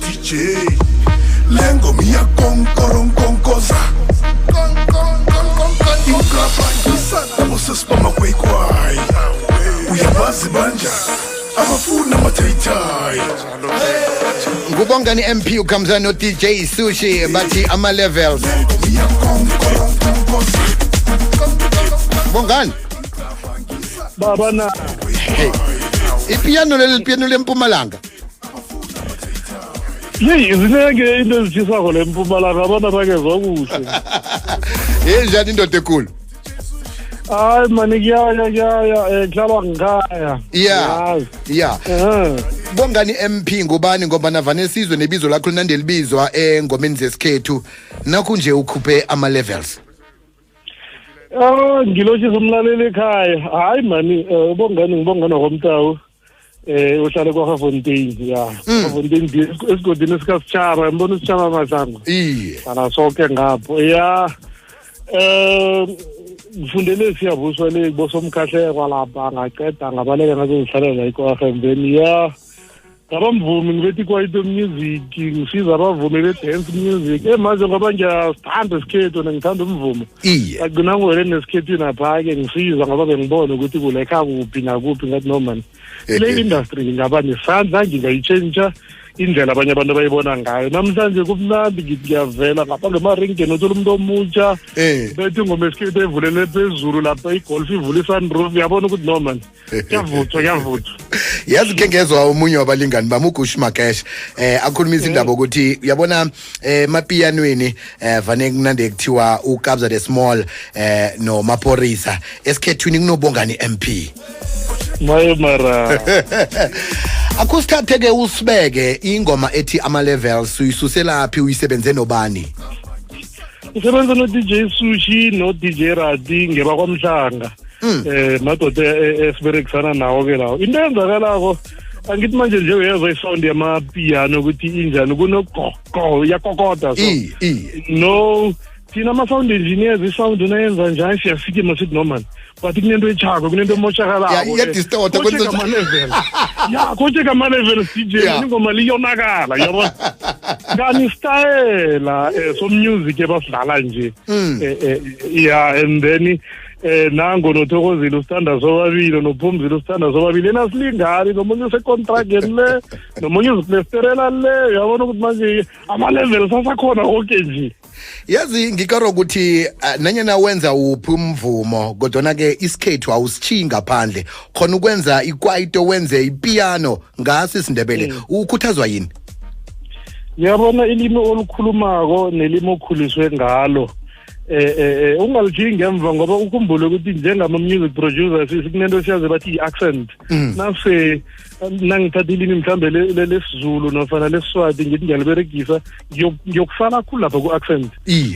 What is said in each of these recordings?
DJ lengo mia konkoza inkrapanyisana bosesipama kwekwayi uyabazi banja abafuna matayitayi ngubongani MP ukamza no DJ Sushi bathi ama levels Bongani baba na ipiano lempumalanga zinenge into ezithisako lempumalanga abana bakezwa kuhle njani indoda enkulu hayi mani kuyaya kudlalwa ngaya yeah Bongani MP ngubani ngoba navane sizwe nebizo lakho linande libizwa engomeni zesikhethu nakho nje ukhuphe ama levels ngiloshisa umlaleli ekhaya hayi mani Bongani ngibongana kwamtawu uhlale kwa Fontaine Fontaine esigodini sikasitshaba ngibona isitshaba amasango ana sonke ngapho ngifundele siyabuswa le bosomkhahle kwalapha ngaqeda ngabaleka ngazozihlalela ikwahembeni ngabamvumi ngibethi kwaito music ngisiza abavumi be-dance music manje ngoba ngiyasithanda isikhethu ngithanda umvumo agcina ngwele nesikhethwini apha-ke ngisiza ngoba bengibona ukuthi kulekha kuphi nakuphi ngathi nomani kule industry ngingaba nesandla ngingayitshentsha indlela abanye abantu abayibona ngayo namhlanje kumnandi ngithi ngiyavela ngapha ngemaringeni uthola umuntu omutsha bethi ingoma esikhethu evulele phezulu lapha igolf ivula i-sunroof uyabona ukuthi no man kuyavuthwa yazi ke ngezwa omunye wabalingani bami uGush Makesh akhulumisa indaba ukuthi uyabona emapiyanweni vane kunande kuthiwa uKabza the Small no Maphorisa esikhethwini kunobongani MP maye mara akusithathe ke usibeke ingoma ethi ama levels uyisuselaphi uyisebenze nobani usebenza no DJ Sushi no DJ Rati ngeba kwamhlanga madoda esiberekisana nawo ke lawo into yenzakalako angithi manje nje uyezwa isound yamapiano ukuthi injani kunogogo yakokota so no thina ama-sound engineers isound unayenza njani siyafike masithi normal but kunento echako kunento emoshakalayo iyadistort koche kama-level DJ ingoma liyonakala yabona kani style so-music ebasidlala nje and then nango nothokozile usithanda sobabili nophumzile usithanda sobabili enasilingani nomunye usecontrageni le nomunye uziplesterela le uyabona ukuthi manje ama-level sasakhona konke nje yazi ngikaro ukuthi nanyana wenza uphi umvumo kodwa ke isikhethu awusitshiyi ngaphandle khona ukwenza ikwaito wenze ipiano ngasi isindebele ukhuthazwa yini yabona ilimi olukhulumako nelimi okhuliswe ngalo ungalijingi ngemva ngoba ukhumbule ukuthi njengama-music producers sikunento siyazi bathi i-accent nase nangithatha ilimi mhlambe lesizulu nofana lesiswati ngithi ngiyaliberegisa ngiyokufana kakhulu lapha ku-accent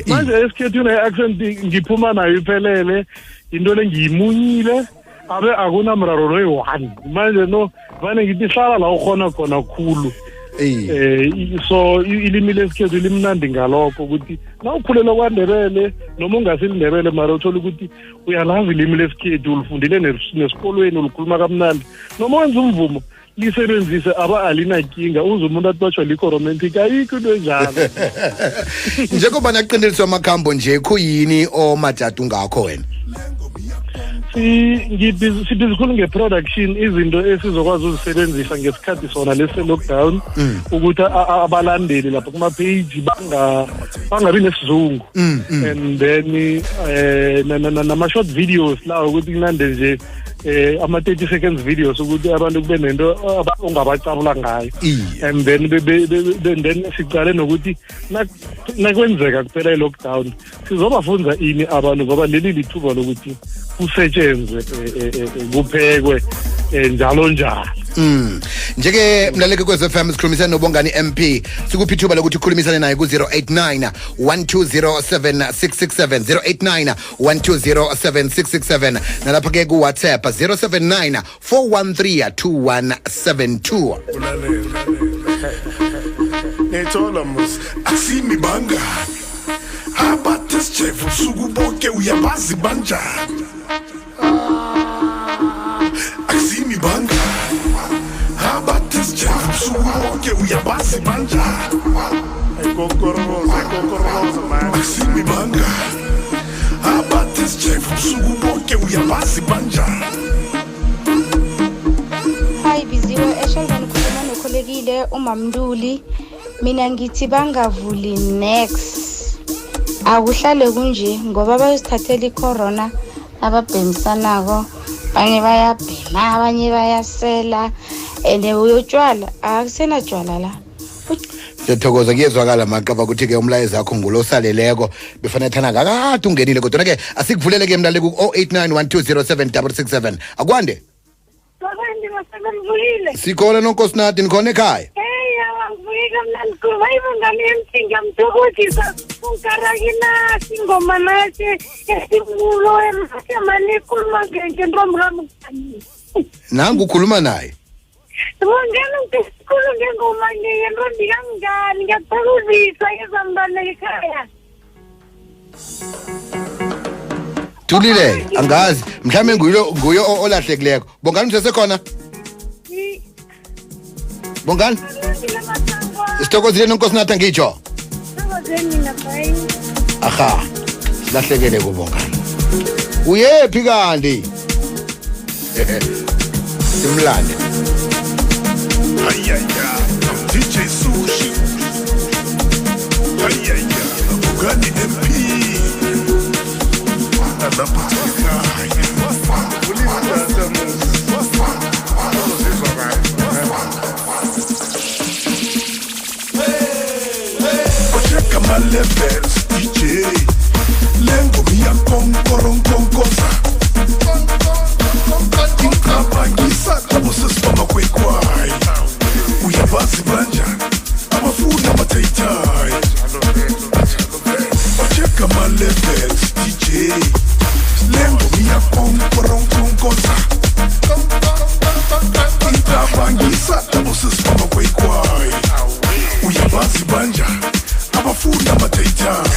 manje esikhethwini i-accent ngiphuma nayo iphelele into le ngiyimunyile abe akunamraro noyi-one manje no vane ngithi ihlala la ukhona khona khulu so ilimi lesikhethu limnandi ngalokho ukuthi nawukhulela kwaNdebele noma ungasilindebele mara uthola ukuthi uyalazi ilimi lesikhethu ulifundile nesikolweni ulikhuluma kamnandi noma wenza umvumo lisebenzise aba alinakinga uze umuntu athi batshwa likho romantic ayikho into enjalo njengoba naqindeliswa amakhambo nje khuyini omajadu ngakho wena sibizikhulu nge-production izinto esizokwazi uzisebenzisa ngesikhathi sona lese-lockdown ukuthi abalandeli lapha kuma-page bangabi nesizungu and then nama-short videos lawo ukuthi kunande nje ama-30 seconds videos ukuthi abantu kube nento ongabacabula ngayo and then sicale nokuthi nakwenzeka kuphela i-lockdown sizobafunza ini abantu ngoba leli lithuba lokuthi kusetshenzwe kuphekwe njalo njalo njeke mlaleke kwez FM sikhulumisana nobongani MP sikuphi ithuba lokuthi ukhulumisane naye ku-089 1207667 089 1207667 nalapha ke ku-WhatsApp 079 413 2172 nethola mus asimi bangani abathesijefu usuku bonke uyabazi banjani asimi bangani abathesijefu usuku bonke uyabazi Uyabazi banja Akusimi banga Abates chef usuku bonke uyabazi banja Hi Biziwe eshayizana ukukhuluma nokhulekile uMamnduli mina ngithi bangavuli next akuhlale kunje ngoba bayosithathela icorona ababhemisanako abanye bayabhema abanye bayasela ene uyotshwala akusena tshwala la Siyathokoza kuyezwakala maqaba ukuthi ke umlayezo wakho ngulosaleleko befanele thana kakade ungenile kodwa ke asikuvulele ke mlaleli ku 0891207667 akwande Sabendi masebenzile. sikhona nonkosinathi nikhona ekhaya Hey, awangifika mna ngikhuluma ngami emthinga mthokozisa unkarakina singoma nathi esimulo emhlabeni ikhuluma ngentombi kami. nangu ukhuluma naye Ngiyangena ngisikhulu ngengoma ngentombi kangani ngiyathokozisa ngizambana ekhaya. Thulile angazi mhlawumbe nguyo olahlekileko bongani sesekhona bongani sithokozile nonkosinathi ngitsho aha silahlekele kubongani uyephi kanti simlande Ayaya DJ Sushi Ayaya Bugani MP Adapatika Check my levels DJ Lengo mia konkosa Ingabangisa abosesibama kwekwai Uyabazi banja abafuna amatayitayi Check my levels DJ Lengo mia konkosa Ingabangisa abosesibama kwekwai Uyabazi banja abafuna amatayitayi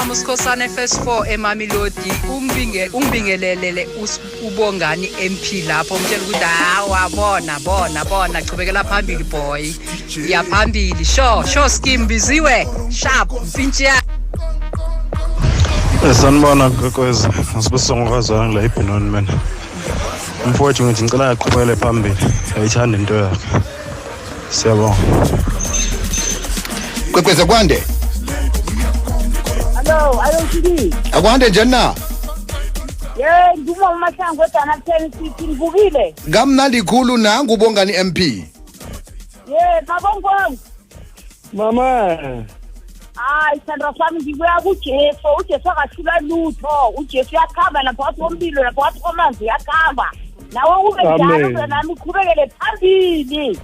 FS4 eMamelodi umbingelelele ubongani MP lapho umtshela ukuthi wabona chubekela phambili boy yaphambili sure scheme Biziwe sharp mfintshya sanibona kokwezi asibusongozana la eBenoni man mfowethu ngithi ngicela aqhubekele phambili ayithanda into yakhe siyabonga kwekweza kwande Hello, ayosidi. akwande njani na Nguma uMahlangu edana 10 ngivukile. ngamnandi khulu nangu ubongani MP Babongwang. Mama. Sandra sami ngibuya kuJesu, uJesu akahlula lutho, uJesu yakhamba lapha kombilo lapha kwathi komanzi yakhamba. Nawe ube njalo nami uqhubekele phambili.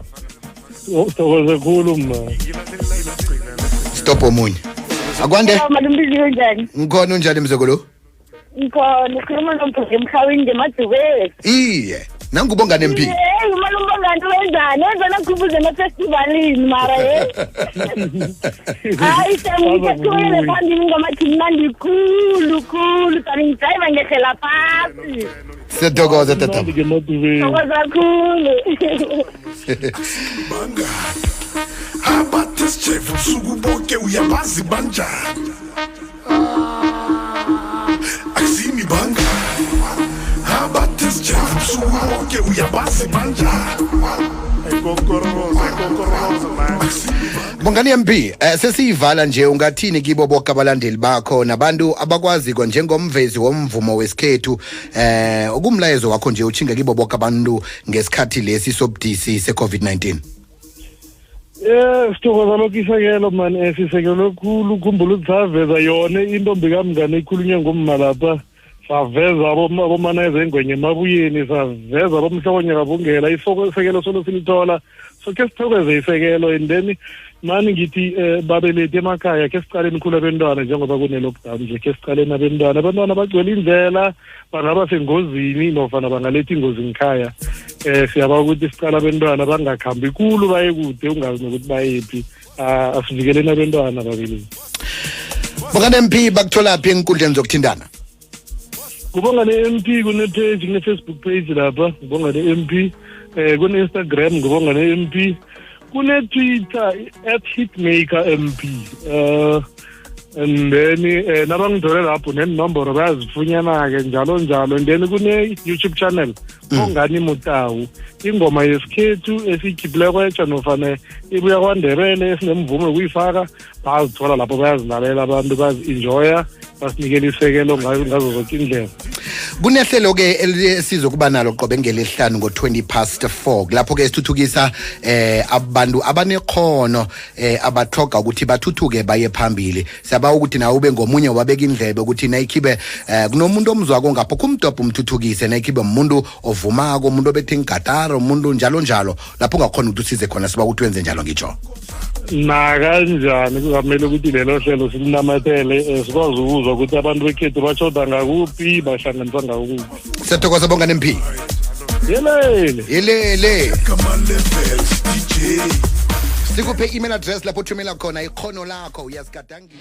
Uthokoze khulu ma. stop omunye akwande Malumbiziwe njani? ngikhona unjani mzekolo Nikhuluma nomphathi emhlawini ngeMadubeni. iye nangu ubongani MP Umalumbangantu wenzani? Wenzani akubuze emafestivalini mara hayi sengithule phambili ngamathi mnandi khulu kanti ngidrayiva ngehlela phasi. siyathokoza tata Thokoza khulu. Banga Abat abatest chef ubusuku bonke uyabazi banjani akusimi bangani abatest chef ubusuku bonke uyabazi banjani Bongani MP, sesiyivala nje ungathini kibo bonke abalandeli bakho nabantu abakwazi njengomvezi womvumo wesikhethu ukumlayezo wakho nje uchinga kibo bonke abantu ngesikhathi lesi sobudisi se-COVID-19? Sithokoza lokhu isekelo man sisekelo khulu ukhumbula ukuthi saveza yona intombi kamngane ikhulunywe ngumma lapha saveza abomaneze engwenye emabuyeni saveza abomhlonye kabungela isekelo solo silithola so ke sithokoze isekelo and then mani ngithi babelethi emakhaya ke siqaleni khulu abantwana njengoba kune-lockdown nje ke siqaleni abantwana bagcwele indlela bangaba sengozini nofana bangaletha ingozi ngikhaya siyaba ukuthi siqala abantwana bangakhambi khulu baye kude ungazi nokuthi bayephi asivikeleni abantwana babelethi. Bongani MP bakuthola phi enkundleni zokuthindana? Ngibongani MP kune-page kune-Facebook page lapha ngibongani MP kune-Instagram ngibongani MP kune-Twitter @hitmaker_mp and then nabangithole lapho nenomboro bayazifunyana-ke njalo and then kune-YouTube channel Bongani Mutawu ingoma yesikhethu esiyikhipileko etsha nofana ibuya kwaNdebele esinemvumo yokuyifaka bazithola lapho bayazilalela abantu bazi-enjoya basinikela isekelo ngazo zonke indlela. Kunehlelo-ke esizokuba nalo qobe ngelesihlanu ngo-4:20 lapho-ke sithuthukisa abantu abanekhono abathoga ukuthi bathuthuke baye phambili. Siyaba ukuthi nawe ube ngomunye wabeka indlebe ukuthi nayikhibe kunomuntu omzwako ngapho kumdobho umthuthukise nayikhibe umuntu ovumako umuntu obethe ingatara umuntu njalo lapho ungakhona ukuthi usize khona siba ukuthi wenze njalo ngitsho. Nakanjani kungamele ukuthi lelo hlelo silinamatele sikwazi ukuzwa ukuthi abantu bekhethu batshoda ngakuphi bahlanganiswa ngakuphi. Siyathokoza Bongani MP. Yelele Kama levels DJ sikuphe email address lapho uthumela khona ikhono lakho uyazigadangisa.